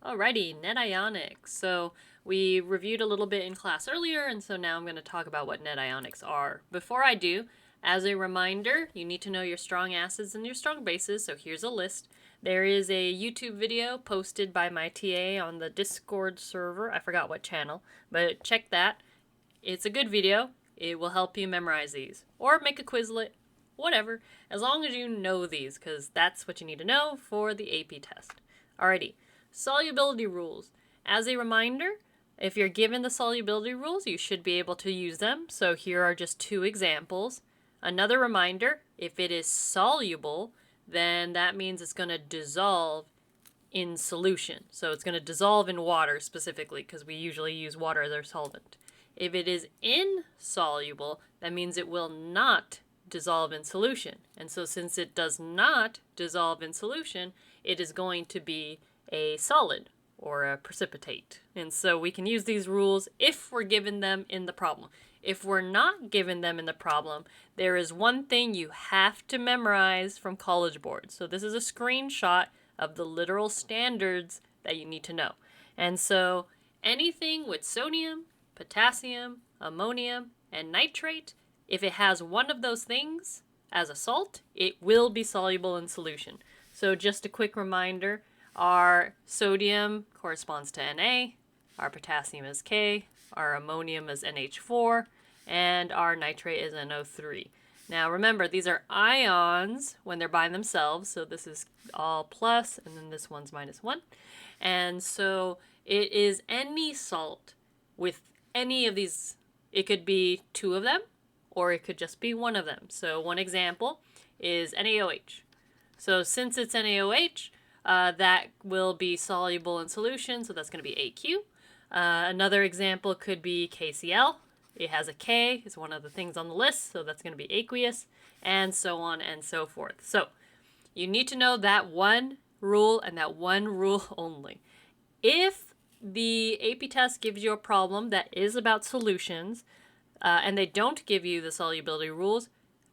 Alrighty, Net Ionics. So we reviewed a little bit in class earlier, and so now I'm going to talk about what net ionics are. Before I do, as a reminder, you need to know your strong acids and your strong bases, so here's a list. There is a YouTube video posted by my TA on the Discord server. I forgot what channel, but check that. It's a good video. It will help you memorize these. Or make a Quizlet, whatever, as long as you know these, because that's what you need to know for the AP test. Alrighty. Solubility rules. As a reminder, if you're given the solubility rules, you should be able to use them. So here are just two examples. Another reminder, if it is soluble, then that means it's going to dissolve in solution. So it's going to dissolve in water specifically, because we usually use water as our solvent. If it is insoluble, that means it will not dissolve in solution. And so since it does not dissolve in solution, it is going to be a solid or a precipitate. And so we can use these rules if we're given them in the problem. If we're not given them in the problem, there is one thing you have to memorize from College Board. So this is a screenshot of the literal standards that you need to know. And so anything with sodium, potassium, ammonium, and nitrate, if it has one of those things as a salt, it will be soluble in solution. So just a quick reminder, our sodium corresponds to Na, our potassium is K, our ammonium is NH4, and our nitrate is NO3. Now remember, these are ions when they're by themselves, so this is all plus, and then this one's -1. And so it is any salt with any of these. It could be two of them, or it could just be one of them. So one example is NaOH. So since it's NaOH, that will be soluble in solution, so that's going to be AQ. Another example could be KCl. It has a K, it's one of the things on the list, so that's going to be aqueous, and so on and so forth. So you need to know that one rule and that one rule only. If the AP test gives you a problem that is about solutions, and they don't give you the solubility rules,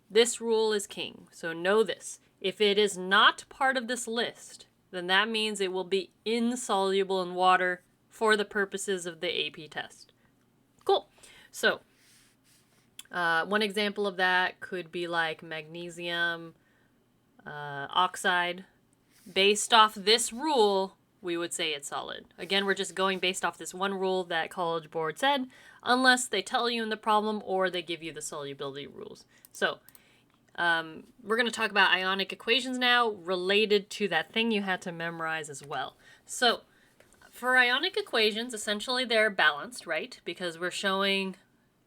this rule is king. So know this. If it is not part of this list, then that means it will be insoluble in water for the purposes of the AP test. Cool. So, one example of that could be like magnesium oxide. Based off this rule, we would say it's solid. Again, we're just going based off this one rule that College Board said, unless they tell you in the problem or they give you the solubility rules. So, we're going to talk about ionic equations now related to that thing you had to memorize as well. So for ionic equations, essentially they're balanced, right? Because we're showing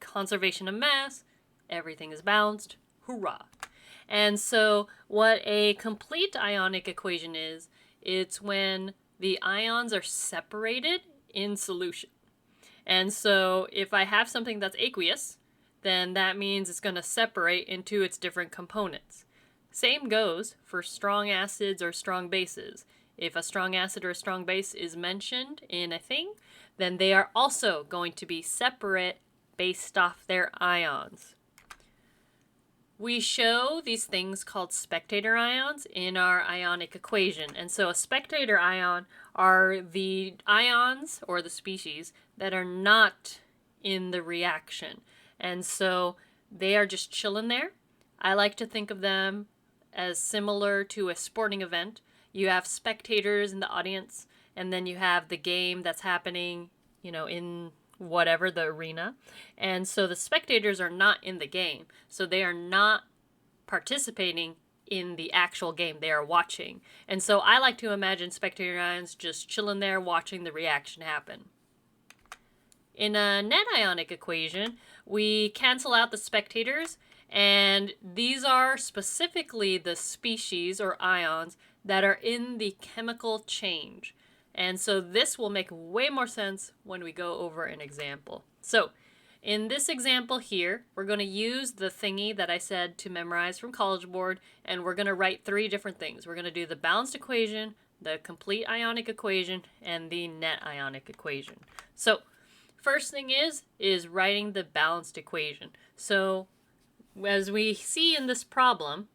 conservation of mass, everything is balanced, hurrah. And so what a complete ionic equation is, it's when the ions are separated in solution. And so if I have something that's aqueous, then that means it's going to separate into its different components. Same goes for strong acids or strong bases. If a strong acid or a strong base is mentioned in a thing, then they are also going to be separate based off their ions. We show these things called spectator ions in our ionic equation. And so a spectator ion are the ions or the species that are not in the reaction. And so they are just chilling there. I like to think of them as similar to a sporting event. You have spectators in the audience, and then you have the game that's happening, in whatever the arena. And so the spectators are not in the game. So they are not participating in the actual game. They are watching. And so I like to imagine spectator ions just chilling there watching the reaction happen. In a net ionic equation, we cancel out the spectators, and these are specifically the species or ions that are in the chemical change. And so this will make way more sense when we go over an example. So in this example here, we're going to use the thingy that I said to memorize from College Board, and we're going to write three different things. We're going to do the balanced equation, the complete ionic equation, and the net ionic equation. So first thing is writing the balanced equation. So as we see in this problem,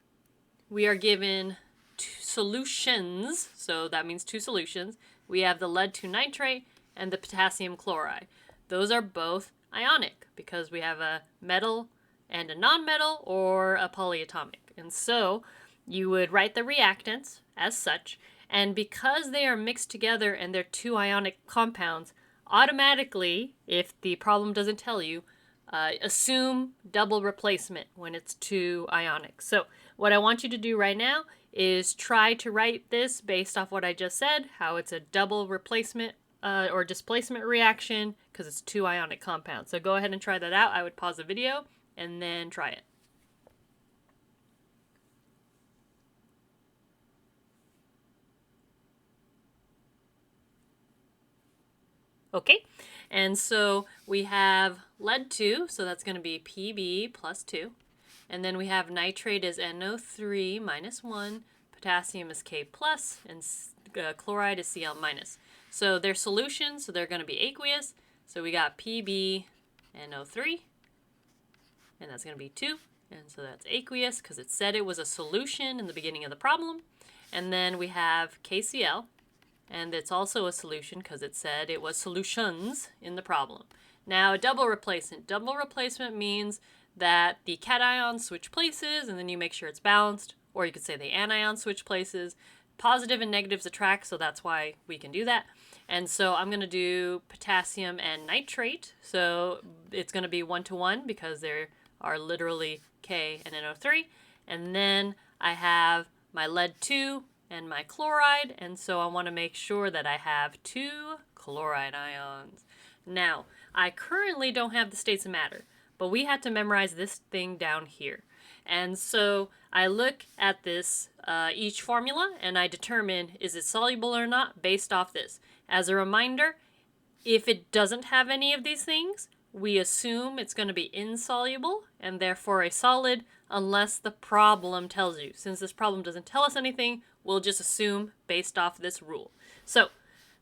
we are given two solutions, so that means two solutions. we have the lead 2 nitrate and the potassium chloride. Those are both ionic because we have a metal and a nonmetal or a polyatomic. And so you would write the reactants as such, and because they are mixed together and they're 2 ionic compounds, automatically, if the problem doesn't tell you, assume double replacement when it's 2 ionic. So what I want you to do right now is try to write this based off what I just said, how it's a double replacement or displacement reaction because it's 2 ionic compounds. So go ahead and try that out. I would pause the video and then try it. Okay, and so we have lead 2, so that's going to be Pb plus 2. And then we have nitrate is NO3 minus 1, potassium is K plus, and chloride is Cl minus. So they're solutions, so they're going to be aqueous. So we got PbNO3, and that's going to be 2. And so that's aqueous because it said it was a solution in the beginning of the problem. And then we have KCl. And it's also a solution because it said it was solutions in the problem. Now, a double replacement. Double replacement means that the cations switch places and then you make sure it's balanced. Or you could say the anions switch places. Positive and negatives attract, so that's why we can do that. And so I'm going to do potassium and nitrate. So it's going to be 1-to-1 because there are literally K and NO3. And then I have my lead 2 and my chloride, and so I want to make sure that I have 2 chloride ions. Now, I currently don't have the states of matter, but we had to memorize this thing down here. And so I look at this, each formula, and I determine is it soluble or not based off this. As a reminder, if it doesn't have any of these things, we assume it's going to be insoluble and therefore a solid unless the problem tells you. Since this problem doesn't tell us anything, we'll just assume based off this rule. So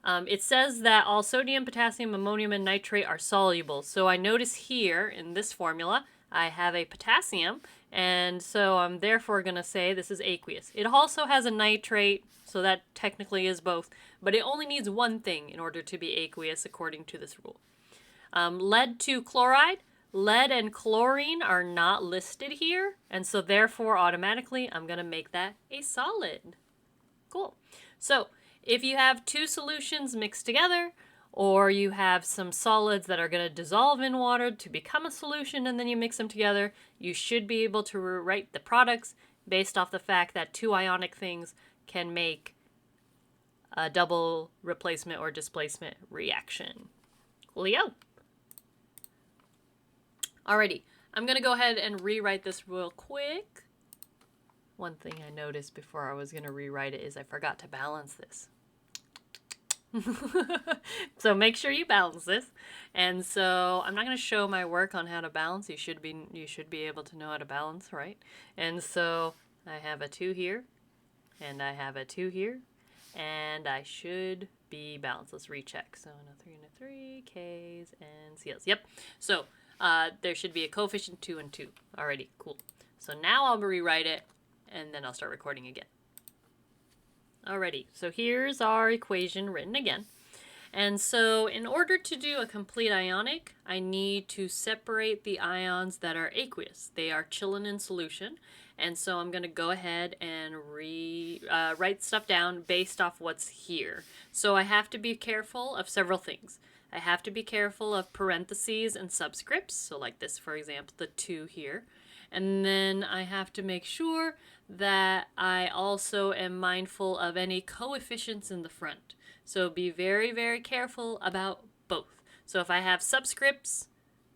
it says that all sodium, potassium, ammonium, and nitrate are soluble. So I notice here in this formula, I have a potassium, and so I'm therefore going to say this is aqueous. It also has a nitrate, so that technically is both, but it only needs one thing in order to be aqueous according to this rule. Lead 2 chloride. Lead and chlorine are not listed here, and so therefore automatically I'm going to make that a solid. Cool. So if you have 2 solutions mixed together, or you have some solids that are going to dissolve in water to become a solution and then you mix them together, you should be able to write the products based off the fact that 2 ionic things can make a double replacement or displacement reaction. Coolio. Alrighty, I'm going to go ahead and rewrite this real quick. One thing I noticed before I was going to rewrite it is I forgot to balance this. So make sure you balance this. And so I'm not going to show my work on how to balance. You should be able to know how to balance, right? And so I have a 2 here, and I have a 2 here, and I should be balanced. Let's recheck. So no 3, K's and Cl's. Yep. So there should be a coefficient 2 and 2. Alrighty, cool. So now I'll rewrite it, and then I'll start recording again. Alrighty, so here's our equation written again. And so in order to do a complete ionic, I need to separate the ions that are aqueous. They are chilling in solution. And so I'm going to go ahead and write stuff down based off what's here. So I have to be careful of several things. I have to be careful of parentheses and subscripts. So like this, for example, the 2 here. And then I have to make sure that I also am mindful of any coefficients in the front. So be very, very careful about both. So if I have subscripts,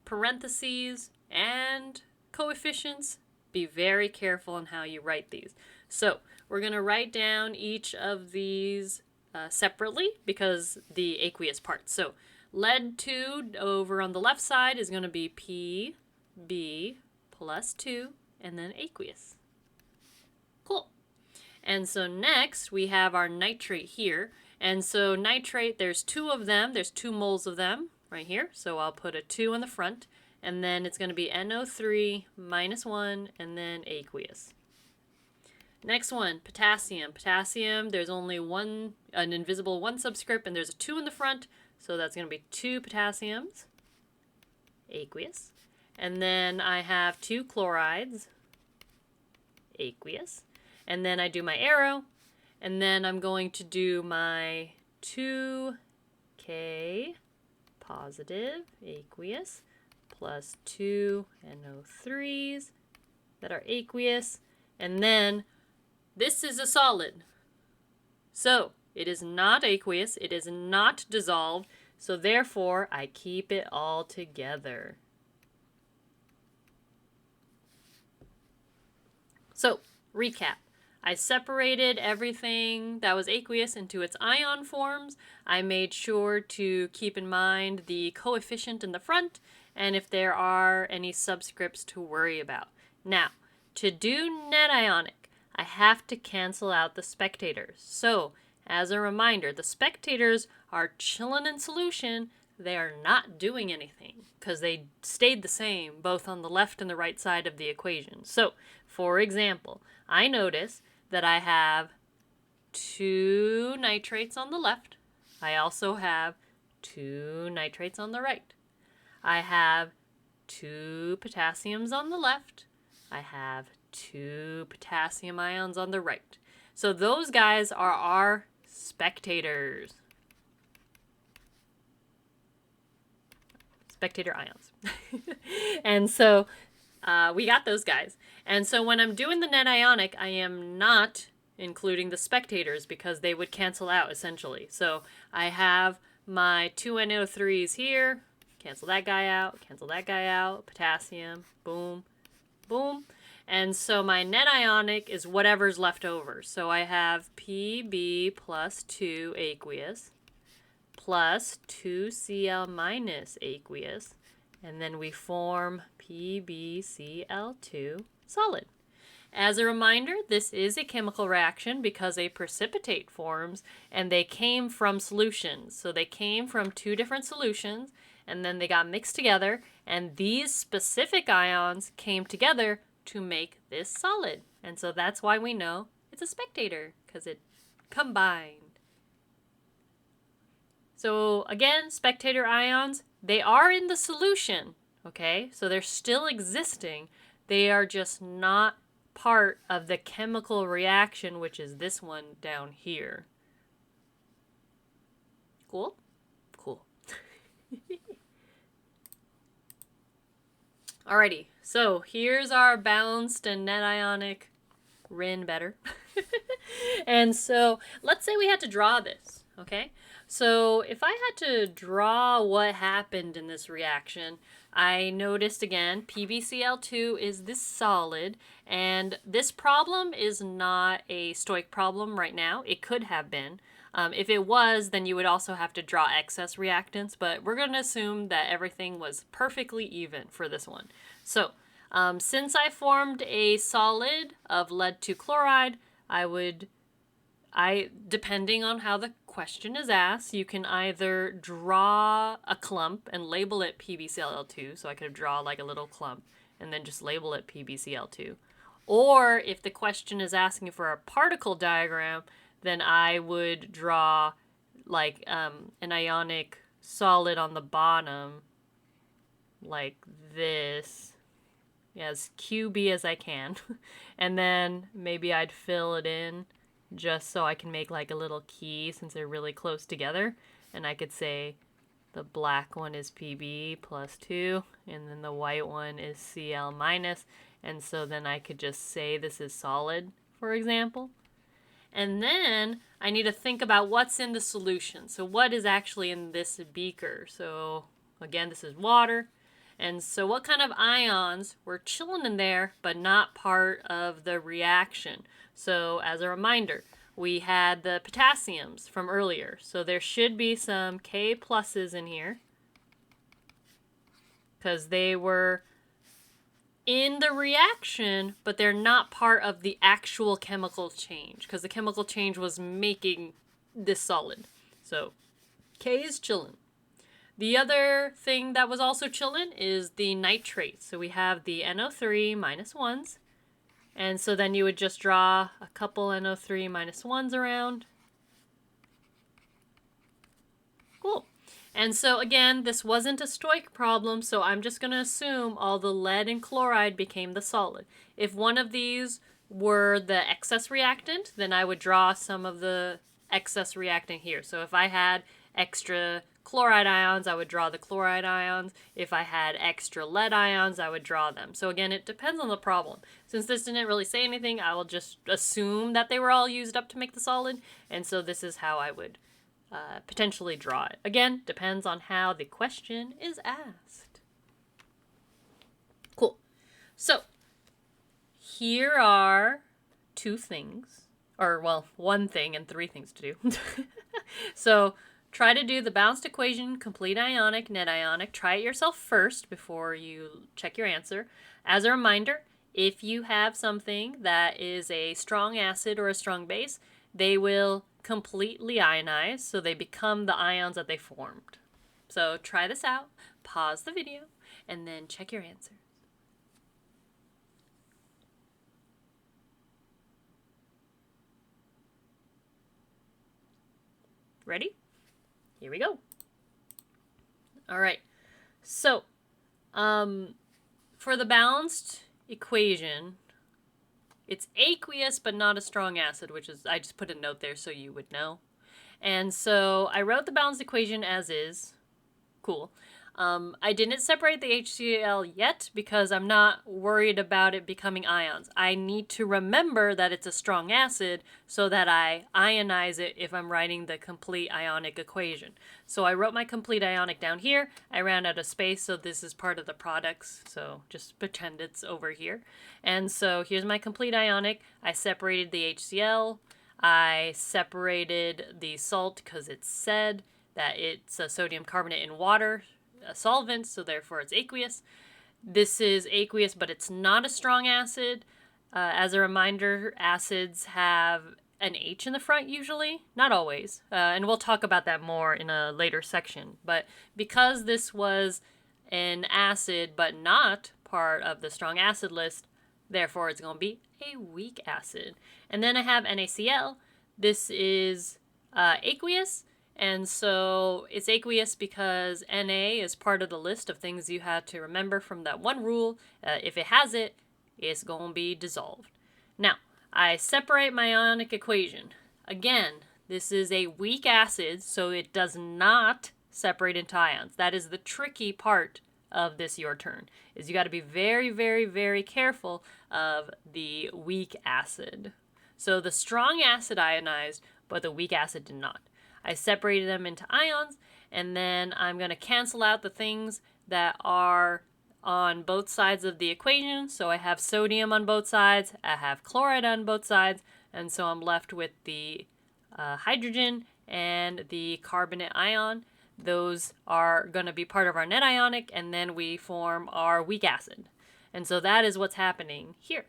parentheses, and coefficients, be very careful on how you write these. So we're going to write down each of these separately because the aqueous part. So lead 2 over on the left side is going to be Pb plus 2 and then aqueous. Cool. And so next we have our nitrate here. And so nitrate, there's 2 of them. There's 2 moles of them right here. So I'll put a 2 in the front. And then it's going to be NO3 minus 1 and then aqueous. Next one, potassium. Potassium, there's only an invisible 1 subscript, and there's a 2 in the front, so that's going to be 2 potassiums, aqueous. And then I have 2 chlorides, aqueous. And then I do my arrow, and then I'm going to do my 2K positive, aqueous, plus 2 NO3s that are aqueous, and then this is a solid. So it is not aqueous, it is not dissolved, so therefore I keep it all together. So, recap. I separated everything that was aqueous into its ion forms. I made sure to keep in mind the coefficient in the front and if there are any subscripts to worry about. Now, to do net ionic, I have to cancel out the spectators. So, as a reminder, the spectators are chilling in solution. They are not doing anything because they stayed the same both on the left and the right side of the equation. So, for example, I notice that I have 2 nitrates on the left. I also have 2 nitrates on the right. I have 2 potassiums on the left. I have 2 potassium ions on the right. So those guys are our spectators. Spectator ions. And so we got those guys. And so when I'm doing the net ionic, I am not including the spectators because they would cancel out essentially. So I have my 2 NO3s here. Cancel that guy out, potassium, boom, boom. And so my net ionic is whatever's left over. So I have Pb plus 2 aqueous plus 2Cl minus aqueous. And then we form PbCl2 solid. As a reminder, this is a chemical reaction because a precipitate forms and they came from solutions. So they came from 2 different solutions and then they got mixed together and these specific ions came together to make this solid. And so that's why we know it's a spectator because it combined. So again, spectator ions, they are in the solution, okay? So they're still existing. They are just not part of the chemical reaction, which is this one down here. Cool? Cool. Alrighty, so here's our balanced and net ionic RIN better. And so let's say we had to draw this, okay? So if I had to draw what happened in this reaction, I noticed again, PbCl2 is this solid, and this problem is not a stoic problem right now. It could have been. If it was, then you would also have to draw excess reactants, but we're going to assume that everything was perfectly even for this one. So, since I formed a solid of lead 2 chloride, depending on how the question is asked, you can either draw a clump and label it PbCl2, so I could draw like a little clump and then just label it PbCl2. Or if the question is asking for a particle diagram, then I would draw like an ionic solid on the bottom like this, as QB as I can. And then maybe I'd fill it in just so I can make like a little key since they're really close together. And I could say the black one is Pb plus 2 and then the white one is Cl minus. And so then I could just say this is solid, for example. And then I need to think about what's in the solution. So what is actually in this beaker? So again, this is water. And so what kind of ions were chilling in there but not part of the reaction? So as a reminder, we had the potassiums from earlier. So there should be some K pluses in here because they were in the reaction, but they're not part of the actual chemical change because the chemical change was making this solid. So K is chilling. The other thing that was also chilling is the nitrates. So we have the NO3 minus 1s And so then you would just draw a couple NO3 minus 1s around. Cool. And so again, this wasn't a stoichiometric problem, so I'm just going to assume all the lead and chloride became the solid. If one of these were the excess reactant, then I would draw some of the excess reactant here. So if I had extra chloride ions, I would draw the chloride ions. If I had extra lead ions, I would draw them. So again, it depends on the problem. Since this didn't really say anything, I will just assume that they were all used up to make the solid. And so this is how I would potentially draw it. Again, depends on how the question is asked. Cool. So here are two things, or well, one thing and three things to do. So try to do the balanced equation, complete ionic, net ionic. Try it yourself first before you check your answer. As a reminder, if you have something that is a strong acid or a strong base, they will completely ionize, so they become the ions that they formed. So try this out, pause the video, and then check your answer. Ready? Here we go. All right. So, for the balanced equation, it's aqueous but not a strong acid, which is, I just put a note there so you would know. And so I wrote the balanced equation as is. Cool. I didn't separate the HCl yet because I'm not worried about it becoming ions. I need to remember that it's a strong acid so that I ionize it if I'm writing the complete ionic equation. So I wrote my complete ionic down here. I ran out of space, so this is part of the products. So just pretend it's over here. And so here's my complete ionic. I separated the HCl. I separated the salt because it said that it's a sodium carbonate in water, a solvent, so therefore it's aqueous. This is aqueous, but it's not a strong acid. As a reminder, acids have an H in the front usually, not always, and we'll talk about that more in a later section. But because this was an acid but not part of the strong acid list, therefore it's going to be a weak acid. And then I have NaCl. This is aqueous. And so it's aqueous because Na is part of the list of things you had to remember from that one rule. If it has it, it's going to be dissolved. Now, I separate my ionic equation. Again, this is a weak acid, so it does not separate into ions. That is the tricky part of this your turn, is you got to be very, very, very careful of the weak acid. So the strong acid ionized, but the weak acid did not. I separated them into ions, and then I'm going to cancel out the things that are on both sides of the equation. So I have sodium on both sides, I have chloride on both sides, and so I'm left with the hydrogen and the carbonate ion. Those are going to be part of our net ionic, and then we form our weak acid. And so that is what's happening here.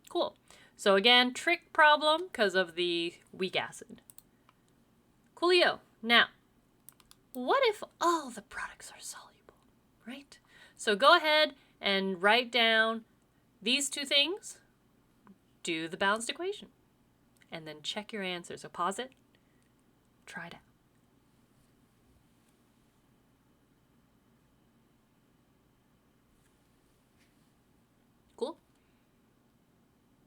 Cool. So again, trick problem because of the weak acid. Coolio. Now, what if all the products are soluble, right? So go ahead and write down these two things, do the balanced equation, and then check your answer. So pause it, try it out. Cool?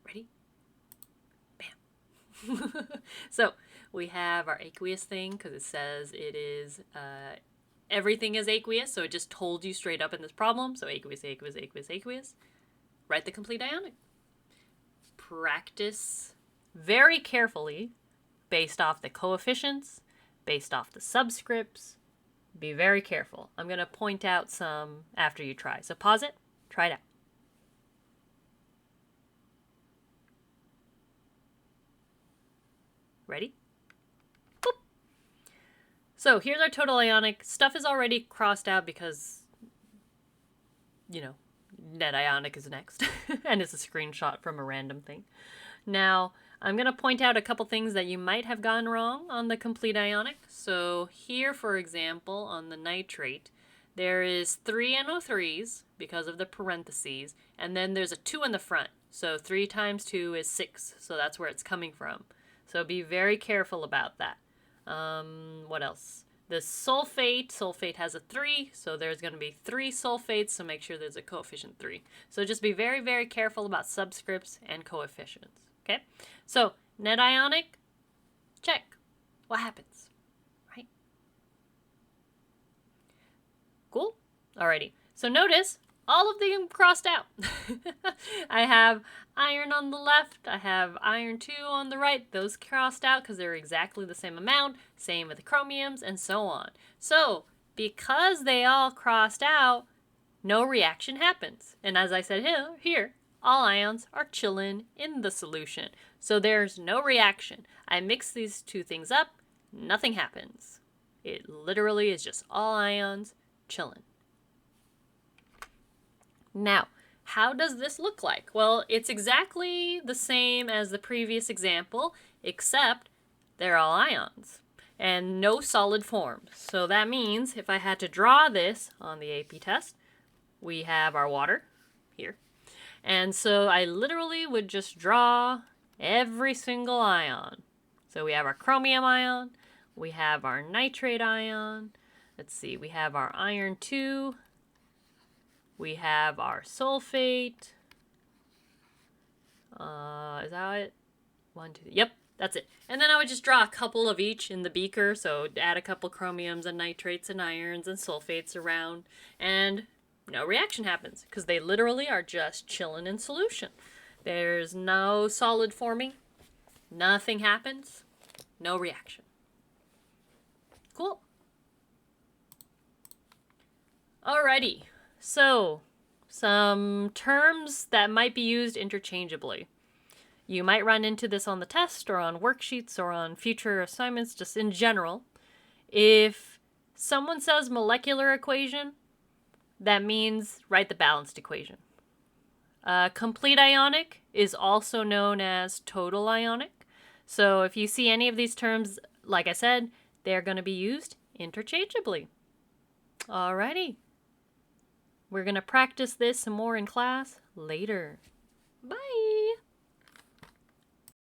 Ready? Bam. So we have our aqueous thing because it says it is, everything is aqueous, so it just told you straight up in this problem. So aqueous, aqueous, aqueous, aqueous. Write the complete ionic. Practice very carefully based off the coefficients, based off the subscripts. Be very careful. I'm going to point out some after you try. So pause it, try it out. Ready? Boop. So here's our total ionic. Stuff is already crossed out because, net ionic is next. And it's a screenshot from a random thing. Now, I'm going to point out a couple things that you might have gotten wrong on the complete ionic. So here, for example, on the nitrate, there is 3 NO3s because of the parentheses, and then there's a 2 in the front. So 3 times 2 is 6. So that's where it's coming from. So be very careful about that. What else? The sulfate has a 3, so there's going to be 3 sulfates, so make sure there's a coefficient 3. So just be very, very careful about subscripts and coefficients. Okay? So net ionic, check. What happens? Right? Cool? Alrighty. So notice all of them crossed out. I have iron on the left, I have iron 2 on the right. Those crossed out because they're exactly the same amount. Same with the chromiums and so on. So because they all crossed out, no reaction happens. And as I said here, all ions are chilling in the solution. So there's no reaction. I mix these two things up, nothing happens. It literally is just all ions chilling. Now, how does this look like? Well, it's exactly the same as the previous example, except they're all ions and no solid form. So that means if I had to draw this on the AP test, we have our water here. And so I literally would just draw every single ion. So we have our chromium ion, we have our nitrate ion, let's see, we have our iron 2, we have our sulfate. Is that it? 1, 2, yep, that's it. And then I would just draw a couple of each in the beaker. So add a couple chromiums and nitrates and irons and sulfates around. And no reaction happens because they literally are just chilling in solution. There's no solid forming. Nothing happens. No reaction. Cool. Alrighty. So, some terms that might be used interchangeably. You might run into this on the test or on worksheets or on future assignments, just in general. If someone says molecular equation, that means write the balanced equation. Complete ionic is also known as total ionic. So if you see any of these terms, like I said, they're going to be used interchangeably. Alrighty. We're going to practice this some more in class later. Bye!